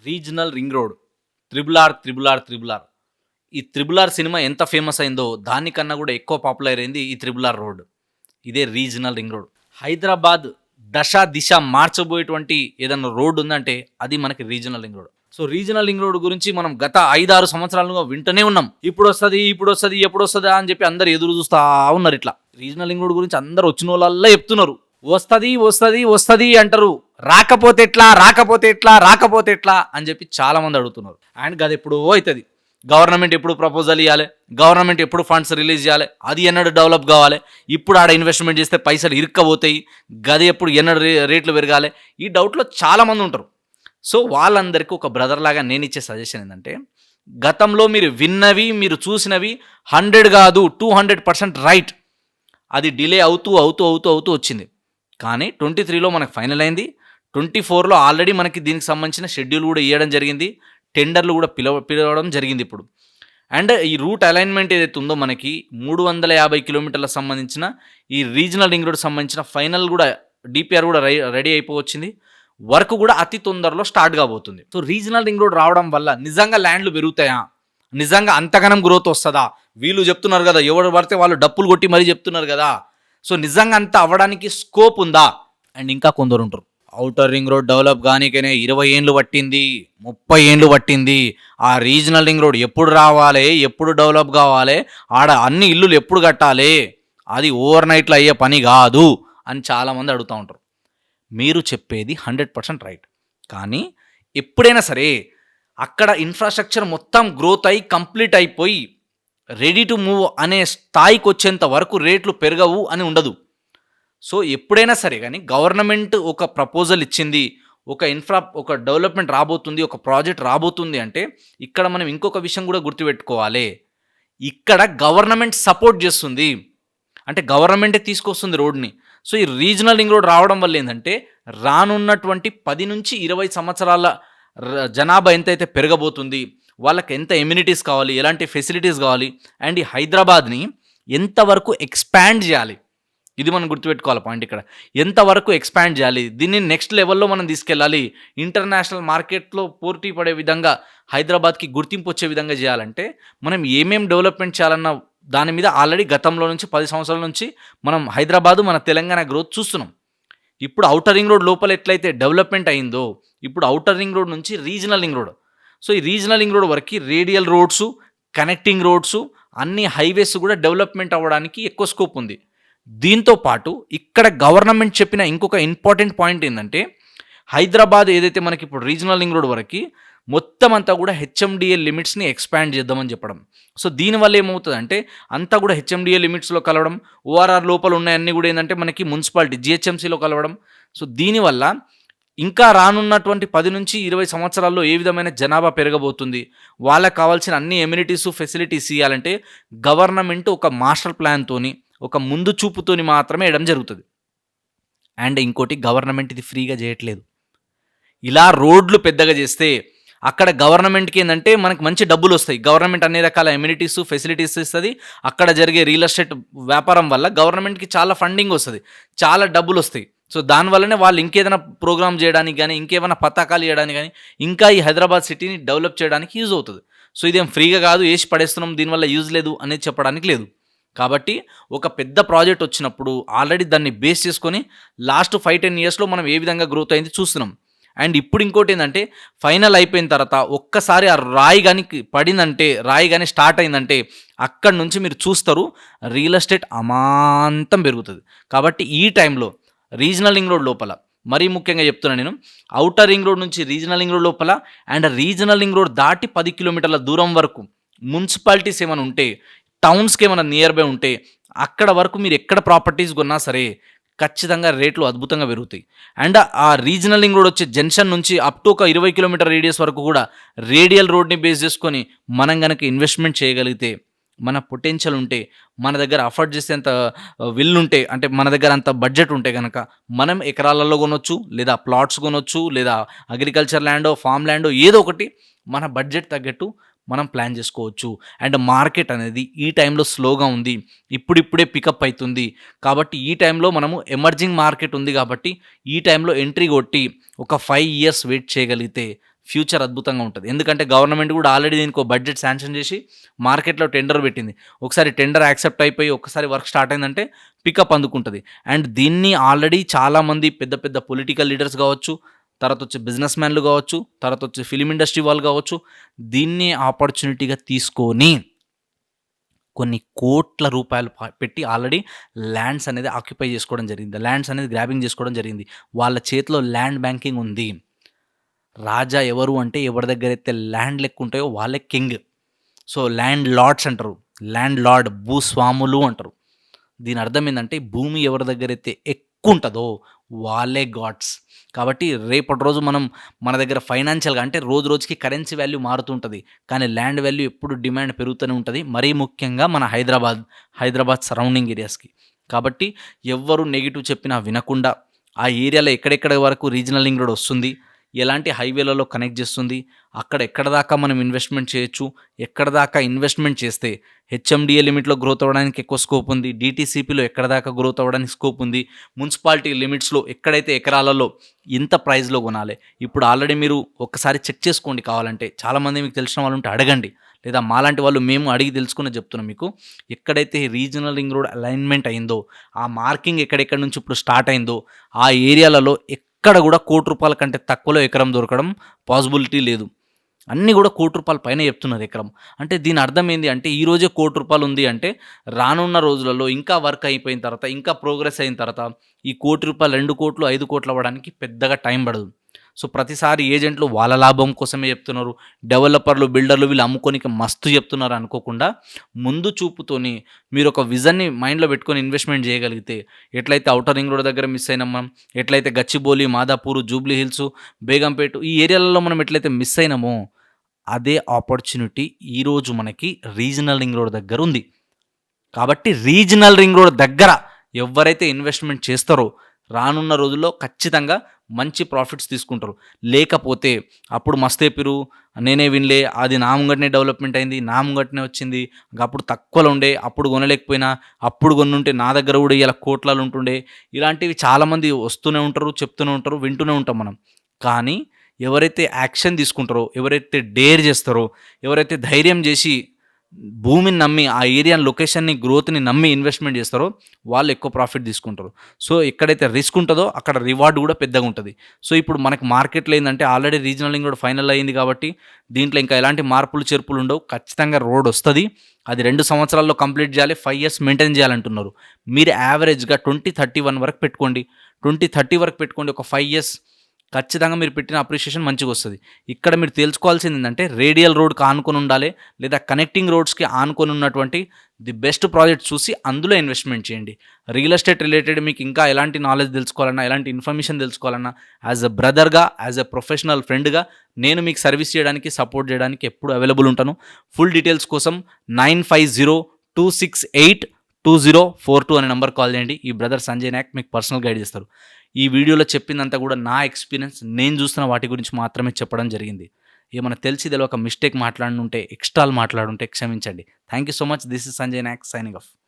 Regional ring road. 'Triple R, triple R, triple R'. ఈ 'triple R' cinema ఎంత famous అయిందో దానికన్నా కూడా ఎక్కువ పాపులర్ అయింది ఈ 'త్రిబుల్ ఆర్' రోడ్. ఇదే రీజనల్ రింగ్ రోడ్. హైదరాబాద్ దశ దిశ మార్చబోయేటువంటి ఏదన్నా రోడ్ ఉందంటే అది మనకి regional ring road. So regional ring road గురించి మనం గత 5-6 సంవత్సరాలుగా వింటూనే ఉన్నాం. ఇప్పుడు వస్తుంది, ఎప్పుడు వస్తుందా అని చెప్పి అందరు ఎదురు చూస్తూ ఉన్నారు. ఇట్లా రీజనల్ రింగ్ రోడ్ గురించి అందరు వచ్చిన వాళ్ళల్లా చెప్తున్నారు, వస్తుంది వస్తుంది వస్తుంది అంటారు. రాకపోతే ఎట్లా అని చెప్పి చాలా మంది అడుగుతున్నారు. అండ్ అది ఎప్పుడో అవుతుంది. గవర్నమెంట్ ఎప్పుడు ప్రపోజల్ ఇవ్వాలి, గవర్నమెంట్ ఎప్పుడు ఫండ్స్ రిలీజ్ చేయాలి, అది ఎన్నడూ డెవలప్ కావాలి, ఇప్పుడు ఆడ ఇన్వెస్ట్మెంట్ చేస్తే పైసలు ఇరుక్కపోతాయి, గది ఎప్పుడు ఎన్నడూ రేట్లు పెరగాలి, ఈ డౌట్లో చాలామంది ఉంటారు. సో వాళ్ళందరికీ ఒక బ్రదర్ లాగా నేను ఇచ్చే సజెషన్ ఏంటంటే, గతంలో మీరు విన్నవి, మీరు చూసినవి 100 కాదు 200% రైట్. అది డిలే అవుతూ వచ్చింది. కానీ 23లో మనకు ఫైనల్ అయింది. 24లో ఆల్రెడీ మనకి దీనికి సంబంధించిన షెడ్యూల్ కూడా ఇవ్వడం జరిగింది. టెండర్లు కూడా పిలవడం జరిగింది ఇప్పుడు. అండ్ ఈ రూట్ అలైన్మెంట్ ఏదైతే ఉందో మనకి 350 కిలోమీటర్లకు సంబంధించిన ఈ రీజనల్ రింగ్ రోడ్ సంబంధించిన ఫైనల్ కూడా డిపిఆర్ కూడా రెడీ అయిపోవచ్చింది. వర్క్ కూడా అతి తొందరలో స్టార్ట్ కాబోతుంది. సో రీజనల్ రింగ్ రోడ్ రావడం వల్ల నిజంగా ల్యాండ్లు పెరుగుతాయా, నిజంగా అంతగనం గ్రోత్ వస్తుందా? వీళ్ళు చెప్తున్నారు కదా, ఎవరు పడితే వాళ్ళు డప్పులు కొట్టి మరీ చెప్తున్నారు కదా. సో నిజంగా అంత అవ్వడానికి స్కోప్ ఉందా? అండ్ ఇంకా కొందరు ఉంటారు, ఔటర్ రింగ్ రోడ్ డెవలప్ కానికనే 20 ఏళ్ళు పట్టింది, 30 ఏళ్ళు పట్టింది, ఆ రీజనల్ రింగ్ రోడ్ ఎప్పుడు రావాలి, ఎప్పుడు డెవలప్ కావాలి, ఆడ అన్ని ఇల్లులు ఎప్పుడు కట్టాలి, అది ఓవర్ నైట్లో అయ్యే పని కాదు అని చాలామంది అడుగుతూ ఉంటారు. మీరు చెప్పేది 100% రైట్. కానీ ఎప్పుడైనా సరే అక్కడ ఇన్ఫ్రాస్ట్రక్చర్ మొత్తం గ్రోత్ అయ్యి కంప్లీట్ అయిపోయి రెడీ టు మూవ్ అనే స్థాయికి వచ్చేంత వరకు రేట్లు పెరగవు అని ఉండదు. సో ఎప్పుడైనా సరే కానీ గవర్నమెంట్ ఒక ప్రపోజల్ ఇచ్చింది, ఒక డెవలప్మెంట్ రాబోతుంది, ఒక ప్రాజెక్ట్ రాబోతుంది అంటే ఇక్కడ మనం ఇంకొక విషయం కూడా గుర్తుపెట్టుకోవాలి. ఇక్కడ గవర్నమెంట్ సపోర్ట్ చేస్తుంది, అంటే గవర్నమెంటే తీసుకొస్తుంది రోడ్ని. సో ఈ రీజనల్ రింగ్ రోడ్ రావడం వల్ల ఏంటంటే రానున్నటువంటి 10 నుంచి 20 సంవత్సరాల జనాభా ఎంతైతే పెరగబోతుంది, వాళ్ళకి ఎంత ఎమ్యూనిటీస్ కావాలి, ఎలాంటి ఫెసిలిటీస్ కావాలి, అండ్ ఈ హైదరాబాద్ని ఎంతవరకు ఎక్స్పాండ్ చేయాలి, ఇది మనం గుర్తుపెట్టుకోవాలి పాయింట్. ఇక్కడ ఎంతవరకు ఎక్స్పాండ్ చేయాలి, దీన్ని నెక్స్ట్ లెవెల్లో మనం తీసుకెళ్ళాలి, ఇంటర్నేషనల్ మార్కెట్లో పోటీ పడే విధంగా హైదరాబాద్కి గుర్తింపు వచ్చే విధంగా చేయాలంటే మనం ఏమేం డెవలప్మెంట్ చేయాలన్న దాని మీద ఆల్రెడీ గతంలో నుంచి 10 సంవత్సరాల నుంచి మనం హైదరాబాదు, మన తెలంగాణ గ్రోత్ చూస్తున్నాం. ఇప్పుడు ఔటర్ రింగ్ రోడ్ లోపల ఎట్లయితే డెవలప్మెంట్ అయిందో ఇప్పుడు ఔటర్ రింగ్ రోడ్ నుంచి రీజనల్ రింగ్ రోడ్. సో ఈ రీజనల్ రింగ్ రోడ్ వరకు రేడియల్ రోడ్స్, కనెక్టింగ్ రోడ్స్, అన్ని హైవేస్ కూడా డెవలప్మెంట్ అవ్వడానికి ఎక్కువ స్కోప్ ఉంది. దీంతో పాటు ఇక్కడ గవర్నమెంట్ చెప్పిన ఇంకొక ఇంపార్టెంట్ పాయింట్ ఏంటంటే, హైదరాబాద్ ఏదైతే మనకి ఇప్పుడు రీజనల్ రింగ్ రోడ్ వరకు మొత్తం అంతా కూడా హెచ్ఎండిఏ లిమిట్స్ని ఎక్స్పాండ్ చేద్దామని చెప్పడం. సో దీనివల్ల ఏమవుతుందంటే అంతా కూడా హెచ్ఎండిఏ లిమిట్స్లో కలవడం, ఓఆర్ఆర్ లోపల ఉన్నాయన్నీ కూడా ఏంటంటే మనకి మున్సిపాలిటీ జిహెచ్ఎంసీలో కలవడం. సో దీనివల్ల ఇంకా రానున్నటువంటి 10 నుంచి 20 సంవత్సరాల్లో ఏ విధమైన జనాభా పెరగబోతుంది, వాళ్ళకి కావాల్సిన అన్ని ఎమ్యూనిటీస్ ఫెసిలిటీస్ ఇవ్వాలంటే గవర్నమెంట్ ఒక మాస్టర్ ప్లాన్తోని, ఒక ముందు చూపుతోని మాత్రమే వేయడం జరుగుతుంది. అండ్ ఇంకోటి, గవర్నమెంట్ ఇది ఫ్రీగా చేయట్లేదు. ఇలా రోడ్లు పెద్దగా చేస్తే అక్కడ గవర్నమెంట్కి ఏంటంటే మనకు మంచి డబ్బులు వస్తాయి. గవర్నమెంట్ అన్ని రకాల ఎమ్యూనిటీస్ ఫెసిలిటీస్ ఇస్తుంది. అక్కడ జరిగే రియల్ ఎస్టేట్ వ్యాపారం వల్ల గవర్నమెంట్కి చాలా ఫండింగ్ వస్తుంది, చాలా డబ్బులు వస్తాయి. సో దానివల్లనే వాళ్ళు ఇంకేదైనా ప్రోగ్రామ్ చేయడానికి కానీ, ఇంకేమైనా పథకాలు చేయడానికి కానీ, ఇంకా ఈ హైదరాబాద్ సిటీని డెవలప్ చేయడానికి యూజ్ అవుతుంది. సో ఇదేం ఫ్రీగా కాదు, వేసి పడేస్తున్నాం, దీనివల్ల యూజ్ లేదు అనేది చెప్పడానికి లేదు. కాబట్టి ఒక పెద్ద ప్రాజెక్ట్ వచ్చినప్పుడు ఆల్రెడీ దాన్ని బేస్ చేసుకొని లాస్ట్ 5-10 ఇయర్స్లో మనం ఏ విధంగా గ్రోత్ అయింది చూస్తున్నాం. అండ్ ఇప్పుడు ఇంకోటి ఏంటంటే ఫైనల్ అయిపోయిన తర్వాత ఒక్కసారి ఆ రాయి కానీ స్టార్ట్ అయిందంటే అక్కడి నుంచి మీరు చూస్తారు రియల్ ఎస్టేట్ అమాంతం పెరుగుతుంది. కాబట్టి ఈ టైంలో రీజనల్ రింగ్ రోడ్ లోపల, మరీ ముఖ్యంగా చెప్తున్నాను నేను, ఔటర్ రింగ్ రోడ్ నుంచి రీజనల్ రింగ్ రోడ్ లోపల అండ్ రీజనల్ రింగ్ రోడ్ దాటి 10 కిలోమీటర్ల దూరం వరకు మున్సిపాలిటీస్ ఏమైనా ఉంటే, టౌన్స్కి ఏమైనా నియర్ బై ఉంటే అక్కడ వరకు మీరు ఎక్కడ ప్రాపర్టీస్ కొన్నా సరే ఖచ్చితంగా రేట్లు అద్భుతంగా పెరుగుతాయి. అండ్ ఆ రీజనల్ రింగ్ రోడ్ వచ్చే జంక్షన్ నుంచి అప్ టు ఒక 20 కిలోమీటర్ రేడియస్ వరకు కూడా రేడియల్ రోడ్ని బేస్ చేసుకొని మనం కనుక ఇన్వెస్ట్మెంట్ చేయగలిగితే, మన పొటెన్షియల్ ఉంటే, మన దగ్గర అఫోర్డ్ చేసేంత విల్ ఉంటే, అంటే మన దగ్గర అంత బడ్జెట్ ఉంటే కనుక మనం ఎకరాలలో కొనొచ్చు, లేదా ప్లాట్స్ కొనొచ్చు, లేదా అగ్రికల్చర్ ల్యాండో ఫామ్ ల్యాండో ఏదో ఒకటి మన బడ్జెట్ తగ్గట్టు మనం ప్లాన్ చేసుకోవచ్చు. అండ్ మార్కెట్ అనేది ఈ టైంలో స్లోగా ఉంది, ఇప్పుడిప్పుడే పికప్ అవుతుంది. కాబట్టి ఈ టైంలో మనము ఎమర్జింగ్ మార్కెట్ ఉంది కాబట్టి ఈ టైంలో ఎంట్రీ కొట్టి ఒక 5 years వెయిట్ చేయగలిగితే ఫ్యూచర్ అద్భుతంగా ఉంటుంది. ఎందుకంటే గవర్నమెంట్ కూడా ఆల్రెడీ దీనికి ఒక బడ్జెట్ శాంక్షన్ చేసి మార్కెట్‌లో టెండర్ పెట్టింది. ఒకసారి టెండర్ యాక్సెప్ట్ అయిపోయి ఒక్కసారి వర్క్ స్టార్ట్ అయిందంటే పికప్ అందుకుంటది. అండ్ దీన్ని ఆల్రెడీ చాలామంది పెద్ద పెద్ద పొలిటికల్ లీడర్స్ కావచ్చు, తర్వాత వచ్చి బిజినెస్ మ్యాన్‌లు కావచ్చు, తర్వాత వచ్చి ఫిల్మ్ ఇండస్ట్రీ వాళ్ళు కావచ్చు, దీన్ని ఆపర్చునిటీగా తీసుకొని కొన్ని కోట్ల రూపాయలు పెట్టి ఆల్రెడీ ల్యాండ్స్ అనేది ఆక్యుపై చేసుకోవడం జరిగింది. ల్యాండ్స్ అనేది గ్రాబింగ్ చేసుకోవడం జరిగింది. వాళ్ళ చేతిలో ల్యాండ్ బ్యాంకింగ్ ఉంది. రాజా ఎవరు అంటే ఎవరి దగ్గరైతే ల్యాండ్ లెక్కుంటాయో వాళ్ళే కింగ్. సో ల్యాండ్ లార్డ్స్ అంటారు. ల్యాండ్ లార్డ్ భూస్వాములు అంటారు. దీని అర్థం ఏందంటే భూమి ఎవరి దగ్గరైతే ఎక్కువ ఉంటుందో వాళ్ళే గాడ్స్. కాబట్టి రేపటి రోజు మన దగ్గర ఫైనాన్షియల్‌గా అంటే రోజు రోజుకి కరెన్సీ వాల్యూ మారుతుంటది. కానీ ల్యాండ్ వాల్యూ ఎప్పుడు డిమాండ్ పెరుగుతూనే ఉంటది. మరీ ముఖ్యంగా మన హైదరాబాద్ సరౌండింగ్ ఏరియాస్‌కి. కాబట్టి ఎవ్వరు నెగెటివ్ చెప్పినా వినకుండా ఆ ఏరియాలో ఎక్కడెక్కడ వరకు రీజనల్ లింక్ రోడ్ వస్తుంది, ఎలాంటి హైవేలలో కనెక్ట్ చేస్తుంది, అక్కడ ఎక్కడ దాకా మనం ఇన్వెస్ట్మెంట్ చేయొచ్చు, ఎక్కడ దాకా ఇన్వెస్ట్మెంట్ చేస్తే హెచ్ఎండిఏ లిమిట్‌లో గ్రోత్ అవ్వడానికి ఎక్కువ స్కోప్ ఉంది, డీటీసీపీలో ఎక్కడ దాకా గ్రోత్ అవ్వడానికి స్కోప్ ఉంది, మున్సిపాలిటీ లిమిట్స్‌లో ఎక్కడైతే ఎకరాలలో ఇంత ప్రైస్‌లో కొనాలి. ఇప్పుడు ఆల్రెడీ మీరు ఒక్కసారి చెక్ చేసుకోండి కావాలంటే. చాలామంది మీకు తెలిసిన వాళ్ళు ఉంటే అడగండి. లేదా మాలాంటి వాళ్ళు మేము అడిగి తెలుసుకుని చెప్తున్నాం మీకు. ఎక్కడైతే రీజనల్ రింగ్ రోడ్ అలైన్మెంట్ అయిందో, ఆ మార్కింగ్ ఎక్కడెక్కడి నుంచి ఇప్పుడు స్టార్ట్ అయిందో ఆ ఏరియాలలో ఎక్కడ కూడా ₹1,00,00,000 కంటే తక్కువలో ఎకరం దొరకడం పాసిబిలిటీ లేదు. అన్నీ కూడా ₹1,00,00,000 పైనే చెప్తున్నారు ఎకరం. అంటే దీని అర్థం ఏంది అంటే ఈరోజే ₹1,00,00,000 ఉంది అంటే రానున్న రోజులలో ఇంకా వర్క్ అయిపోయిన తర్వాత, ఇంకా ప్రోగ్రెస్ అయిన తర్వాత ఈ ₹1,00,00,000, ₹2,00,00,000, ₹5,00,00,000 అవ్వడానికి పెద్దగా టైం పడదు. సో ప్రతిసారి ఏజెంట్లు వాళ్ళ లాభం కోసమే చెప్తున్నారు. డెవలపర్లు, బిల్డర్లు వీళ్ళు అమ్ముకోనికి మస్తు చెప్తున్నారు అనుకోకుండా ముందు చూపుతోని మీరు ఒక విజన్‌ని మైండ్‌లో పెట్టుకొని ఇన్వెస్ట్‌మెంట్ చేయగలిగితే ఎట్లయితే ఔటర్ రింగ్ రోడ్ దగ్గర మిస్ అయినాం మనం, ఎట్లయితే గచ్చిబౌలి, మాదాపూర్, జూబ్లీ హిల్స్, బేగంపేట్ ఈ ఏరియాలలో మనం ఎట్లయితే మిస్ అయినామో అదే ఆపర్చునిటీ ఈరోజు మనకి రీజనల్ రింగ్ రోడ్ దగ్గర ఉంది. కాబట్టి రీజనల్ రింగ్ రోడ్ దగ్గర ఎవరైతే ఇన్వెస్ట్‌మెంట్ చేస్తారో రానున్న రోజుల్లో ఖచ్చితంగా మంచి ప్రాఫిట్స్ తీసుకుంటారు. లేకపోతే అప్పుడు మస్తు చెప్పిర్రు, నేనే వినలే, అది నా ముంగటనే డెవలప్‌మెంట్ అయింది, నా ముంగటనే వచ్చింది, అప్పుడు తక్కువలో ఉండే, అప్పుడు కొనలేకపోయినా, అప్పుడు కొనుంటే నా దగ్గర కూడా ఇయాల కోట్లలో ఉంటుండే. ఇలాంటివి చాలామంది వస్తూనే ఉంటారు, చెప్తూనే ఉంటారు, వింటూనే ఉంటాం మనం. కానీ ఎవరైతే యాక్షన్ తీసుకుంటారో, ఎవరైతే డేర్ చేస్తారో, ఎవరైతే ధైర్యం చేసి భూమిని నమ్మి ఆ ఏరియా లొకేషన్‌ని, గ్రోత్‌ని నమ్మి ఇన్వెస్ట్‌మెంట్ చేస్తారో వాళ్ళు ఎక్కువ ప్రాఫిట్ తీసుకుంటారు. సో ఎక్కడైతే రిస్క్ ఉంటదో అక్కడ రివార్డ్ కూడా పెద్దగా ఉంటది. సో ఇప్పుడు మనకి మార్కెట్‌లో ఏందంటే already regional link road final అయింది కాబట్టి దీంట్లో ఇంకా ఎలాంటి మార్పులు, చేర్పులు ఉండవు. ఖచ్చితంగా రోడ్ వస్తది. అది 2 సంవత్సరాల్లో కంప్లీట్ చేయాలి. 5 ఇయర్స్ మెయింటైన్ చేయాలంటున్నారు. మీరు యావరేజ్‌గా 2031 వరకు పెట్టుకోండి. 2030 వరకు పెట్టుకోండి. ఒక 5 ఇయర్స్ ఖచ్చితంగా మీరు పెట్టిన అప్రిషియేషన్ మంచిగొస్తది. ఇక్కడ మీరు తెలుసుకోవాల్సింది ఏందంటే రేడియల్ రోడ్‌కి ఆనుకొని ఉండాలి. లేదా కనెక్టింగ్ రోడ్స్‌కి ఆనుకొని ఉన్నటువంటి ది బెస్ట్ ప్రాజెక్ట్ చూసి అందులో ఇన్వెస్ట్‌మెంట్ చేయండి. రియల్ ఎస్టేట్ రిలేటెడ్ మీకు ఇంకా ఎలాంటి నాలెడ్జ్ తెలుసుకోవాలన్నా, ఎలాంటి ఇన్ఫర్మేషన్ తెలుసుకోవాలన్నా యాజ్ ఎ బ్రదర్‌గా, యాజ్ ఎ ప్రొఫెషనల్ ఫ్రెండ్‌గా నేను మీకు సర్వీస్ చేయడానికి, సపోర్ట్ చేయడానికి ఎప్పుడు అవైలబుల్ ఉంటాను. ఫుల్ డీటెయిల్స్ కోసం 9502682042 అనే నంబర్‌కి కాల్ చేయండి. ఈ బ్రదర్ సంజయ్ నాయక్ మీకు పర్సనల్ గైడ్ చేస్తారు. ఈ వీడియోలో చెప్పిందంతా కూడా నా ఎక్స్‌పీరియన్స్, నేను చూస్తున్న వాటి గురించి మాత్రమే చెప్పడం జరిగింది. ఏమన్నా తెలిసి తెలవక మిస్టేక్ మాట్లాడుంటే, ఎక్స్ట్రాలు మాట్లాడుంటే క్షమించండి. Thank you so much. This is Sanjay Nayak signing of.